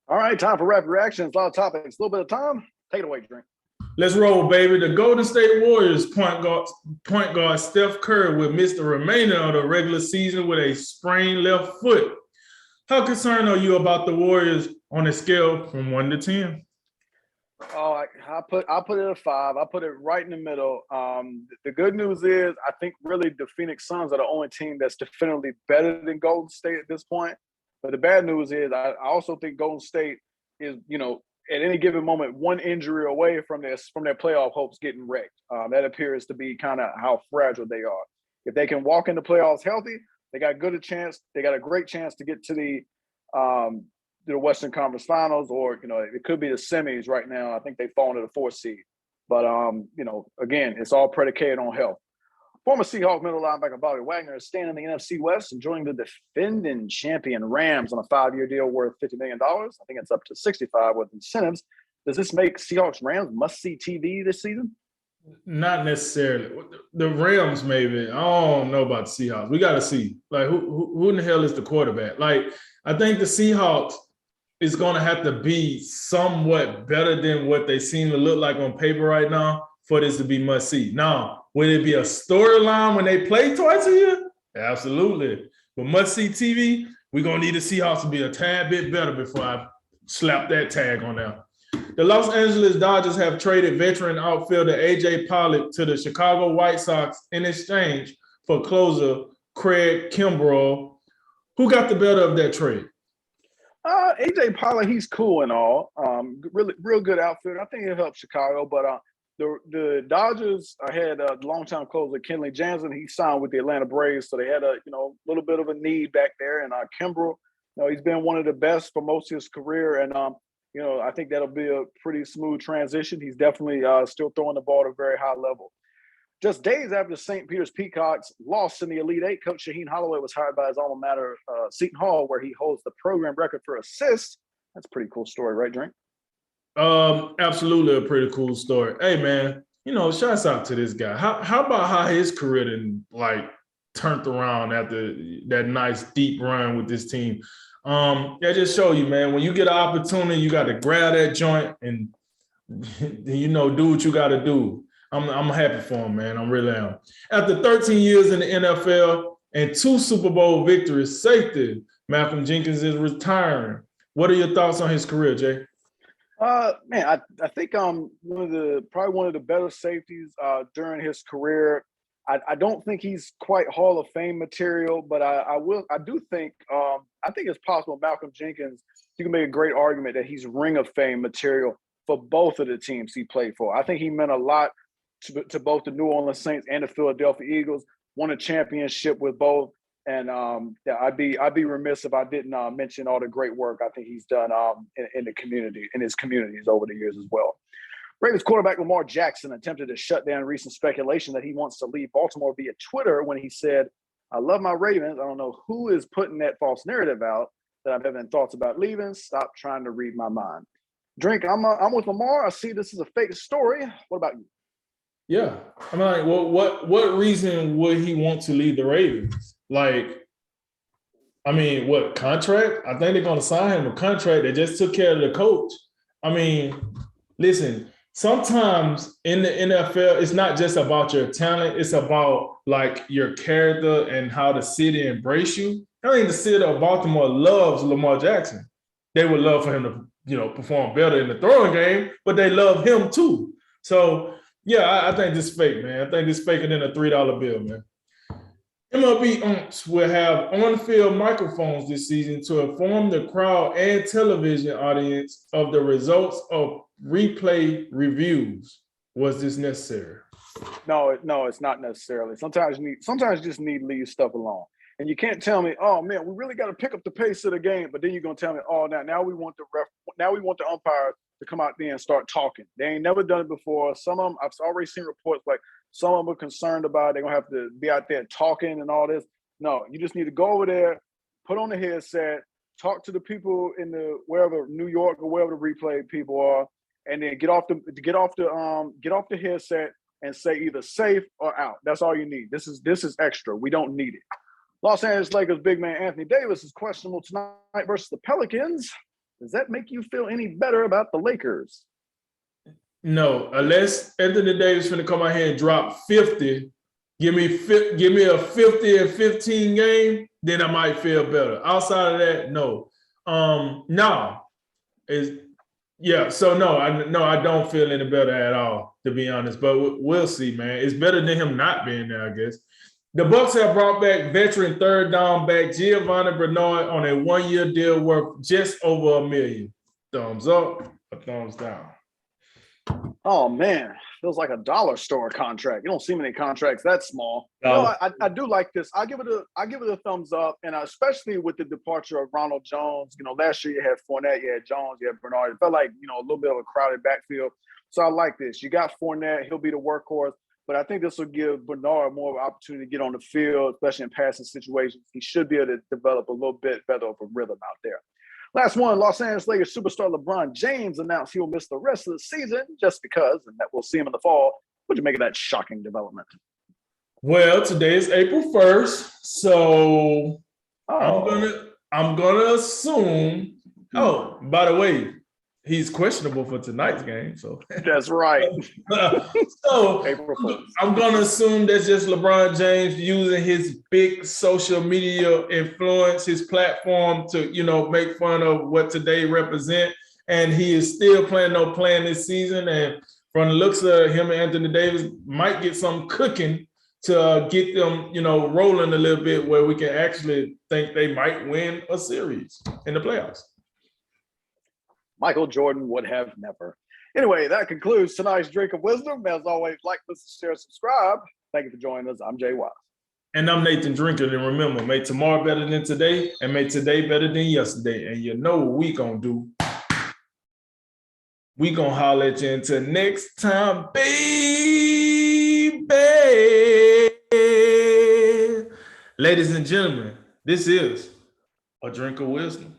All right, time for rapid reactions. A lot of topics, a little bit of time. Take it away, Drink. Let's roll, baby. The Golden State Warriors point guard Steph Curry will miss the remainder of the regular season with a sprained left foot. How concerned are you about the Warriors on a scale from 1 to 10? Oh, I put it at 5. I put it right in the middle. The good news is I think really the Phoenix Suns are the only team that's definitively better than Golden State at this point. But the bad news is I also think Golden State is, at any given moment, one injury away from their playoff hopes getting wrecked. That appears to be kind of how fragile they are. If they can walk into playoffs healthy, they got a great chance to get to the Western Conference Finals, or it could be the semis right now. I think they've fallen to the 4th seed. But again, it's all predicated on health. Former Seahawks middle linebacker Bobby Wagner is staying in the NFC West and joining the defending champion Rams on a 5-year deal worth $50 million. I think it's up to 65 with incentives. Does this make Seahawks Rams must-see TV this season? Not necessarily. The Rams, maybe. I don't know about the Seahawks. We got to see. Like, who in the hell is the quarterback? Like, I think the Seahawks is going to have to be somewhat better than what they seem to look like on paper right now for this to be must-see. Now, will it be a storyline when they play twice a year? Absolutely. But must-see TV, we're going to need the Seahawks to be a tad bit better before I slap that tag on there. The Los Angeles Dodgers have traded veteran outfielder A.J. Pollock to the Chicago White Sox in exchange for closer Craig Kimbrell. Who got the better of that trade? AJ Pollock, he's cool and all. Really, real good outfielder. I think he'll help Chicago. But the Dodgers had a longtime closer, Kenley Jansen. He signed with the Atlanta Braves, so they had a little bit of a need back there. And Kimbrel, he's been one of the best for most of his career. And I think that'll be a pretty smooth transition. He's definitely still throwing the ball at a very high level. Just days after the St. Peter's Peacocks lost in the Elite Eight, Coach Shaheen Holloway was hired by his alma mater, Seton Hall, where he holds the program record for assists. That's a pretty cool story, right, Drink? Absolutely a pretty cool story. Hey, man, shouts out to this guy. How about how his career then, turned around after that nice deep run with this team? That just show you, man, when you get an opportunity, you got to grab that joint and, do what you got to do. I'm happy for him, man. I really am. After 13 years in the NFL and 2 Super Bowl victories, safety Malcolm Jenkins is retiring. What are your thoughts on his career, Jay? Man, I think probably one of the better safeties during his career. I don't think he's quite Hall of Fame material, but I think it's possible Malcolm Jenkins, you can make a great argument that he's Ring of Fame material for both of the teams he played for. I think he meant a lot to both the New Orleans Saints and the Philadelphia Eagles, won a championship with both. And I'd be remiss if I didn't mention all the great work I think he's done in the community, in his communities over the years as well. Ravens quarterback Lamar Jackson attempted to shut down recent speculation that he wants to leave Baltimore via Twitter when he said, "I love my Ravens. I don't know who is putting that false narrative out that I'm having thoughts about leaving. Stop trying to read my mind." Drink, I'm with Lamar. I see this is a fake story. What about you? Yeah. I'm like, well, what reason would he want to leave the Ravens? What contract? I think they're going to sign him a contract. They just took care of the coach. Listen, sometimes in the NFL, it's not just about your talent. It's about, your character and how the city embrace you. I think the city of Baltimore loves Lamar Jackson. They would love for him to, perform better in the throwing game, but they love him too. So, yeah, I think this is fake, man. I think this is faker than a $3 bill, man. MLB umps will have on-field microphones this season to inform the crowd and television audience of the results of replay reviews. Was this necessary? No, it's not necessarily. Sometimes you just need to leave stuff alone. And you can't tell me, "Oh man, we really got to pick up the pace of the game," but then you're gonna tell me, "Oh, now we want the umpire to come out there and start talking." They ain't never done it before. Some of them, I've already seen reports some of them are concerned about they're gonna have to be out there talking and all this. No, you just need to go over there, put on the headset, talk to the people in wherever New York or wherever the replay people are, and then get off the headset and say either safe or out. That's all you need. This is extra. We don't need it. Los Angeles Lakers big man Anthony Davis is questionable tonight versus the Pelicans. Does that make you feel any better about the Lakers? No, unless Anthony Davis finna come out here and drop 50, give me a 50 and 15 game, then I might feel better. Outside of that, no. No. So no, I don't feel any better at all, to be honest. But we'll see, man. It's better than him not being there, I guess. The Bucks have brought back veteran third down back Giovanni Bernard on a 1-year deal worth just over $1 million. Thumbs up or thumbs down? Oh man, feels like a dollar store contract. You don't see many contracts that small. I do like this. I give it a thumbs up, and especially with the departure of Ronald Jones. Last year you had Fournette, you had Jones, you had Bernard. It felt like a little bit of a crowded backfield. So I like this. You got Fournette; he'll be the workhorse. But I think this will give Bernard more of an opportunity to get on the field, especially in passing situations. He should be able to develop a little bit better of a rhythm out there. Last one, Los Angeles Lakers superstar LeBron James announced he will miss the rest of the season just because, and that we'll see him in the fall. What'd you make of that shocking development? Well, today is April 1st, so I'm gonna assume. Oh, by the way, he's questionable for tonight's game. So that's right. So I'm gonna assume that's just LeBron James using his big social media influence, his platform to make fun of what today represent. And he is still planning on playing this season. And from the looks of him and Anthony Davis, might get some cooking to get them, rolling a little bit where we can actually think they might win a series in the playoffs. Michael Jordan would have never. Anyway, that concludes tonight's Drink of Wisdom. As always, like, listen, share, subscribe. Thank you for joining us. I'm Jay Wise. And I'm Nathan Drinker. And remember, make tomorrow better than today and make today better than yesterday. And you know what we gonna do. We gonna holler at you until next time, baby. Ladies and gentlemen, this is a Drink of Wisdom.